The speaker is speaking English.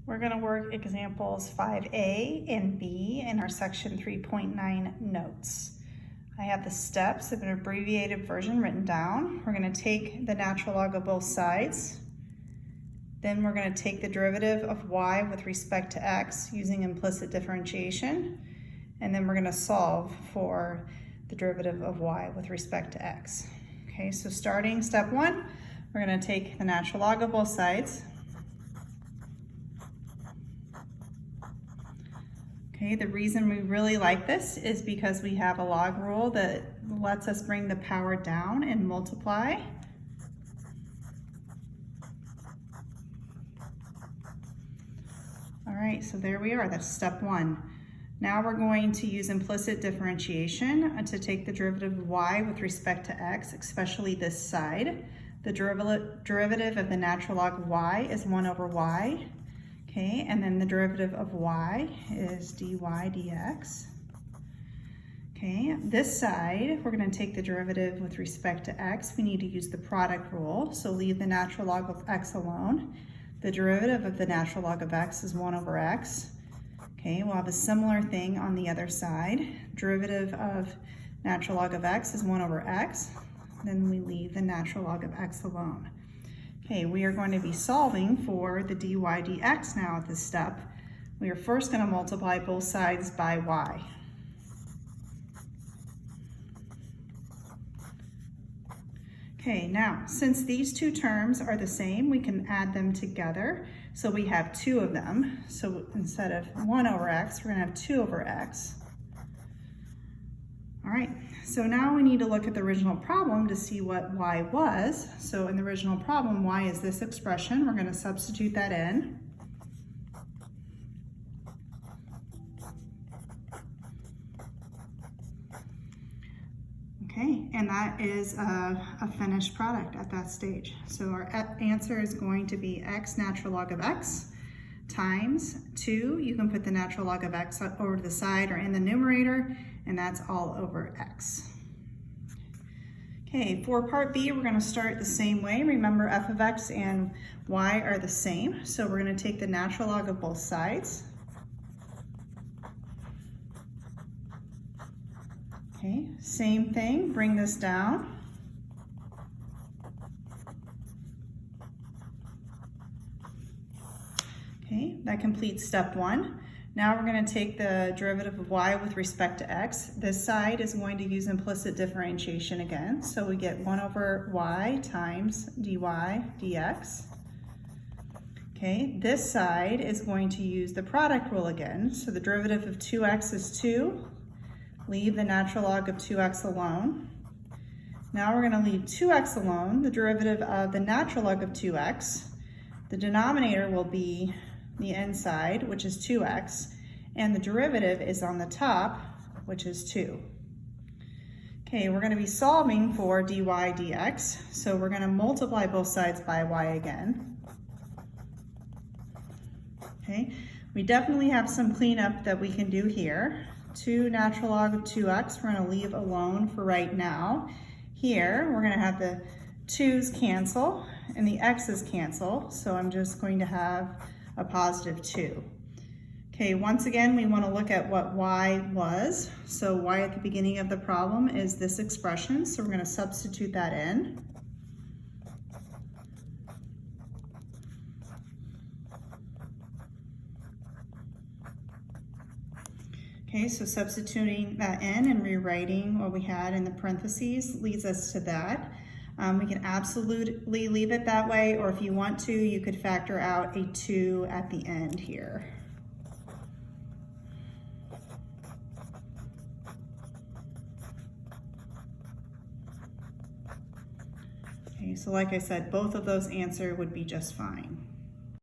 We're going to work examples 5A and B in our section 3.9 notes. I have the steps of an abbreviated version written down. We're going to take the natural log of both sides. Then we're going to take the derivative of y with respect to x using implicit differentiation. And then we're going to solve for the derivative of y with respect to x. Okay, so starting step 1, we're going to take the natural log of both sides. Okay, the reason we really like this is because we have a log rule that lets us bring the power down and multiply. All right, so there we are, that's step 1. Now we're going to use implicit differentiation to take the derivative of y with respect to x, especially this side. The derivative of the natural log of y is 1 over y. Okay, and then the derivative of y is dy dx. Okay, this side, if we're going to take the derivative with respect to x, we need to use the product rule, so leave the natural log of x alone. The derivative of the natural log of x is 1 over x. Okay, we'll have a similar thing on the other side. Derivative of natural log of x is 1 over x. Then we leave the natural log of x alone. Okay, we are going to be solving for the dy dx now at this step. We are first going to multiply both sides by y. Okay, now since these two terms are the same, we can add them together. So we have 2 of them. So instead of 1 over x, we're going to have 2 over x. All right, so now we need to look at the original problem to see what y was. So in the original problem, y is this expression. We're going to substitute that in. Okay, and that is a finished product at that stage. So our answer is going to be x natural log of x times 2. You can put the natural log of x over to the side or in the numerator, and that's all over x. Okay, for part B, we're going to start the same way. Remember, f of x and y are the same, so we're going to take the natural log of both sides. Okay, same thing, bring this down. Okay, that completes step 1. Now we're going to take the derivative of y with respect to x. This side is going to use implicit differentiation again. So we get 1 over y times dy dx. Okay, this side is going to use the product rule again. So the derivative of 2x is 2. Leave the natural log of 2x alone. Now we're going to leave 2x alone. The derivative of the natural log of 2x. The denominator will be the inside, which is 2x, and the derivative is on the top, which is 2. Okay, we're going to be solving for dy dx, so we're going to multiply both sides by y again. Okay, we definitely have some cleanup that we can do here. 2 natural log of 2x, we're going to leave alone for right now. Here, we're going to have the 2's cancel and the x's cancel, so I'm just going to have a positive 2. Okay, once again, we want to look at what y was. So y at the beginning of the problem is this expression, so we're going to substitute that in. Okay, so substituting that in and rewriting what we had in the parentheses leads us to that. We can absolutely leave it that way, or if you want to, you could factor out a 2 at the end here. Okay, so like I said, both of those answers would be just fine.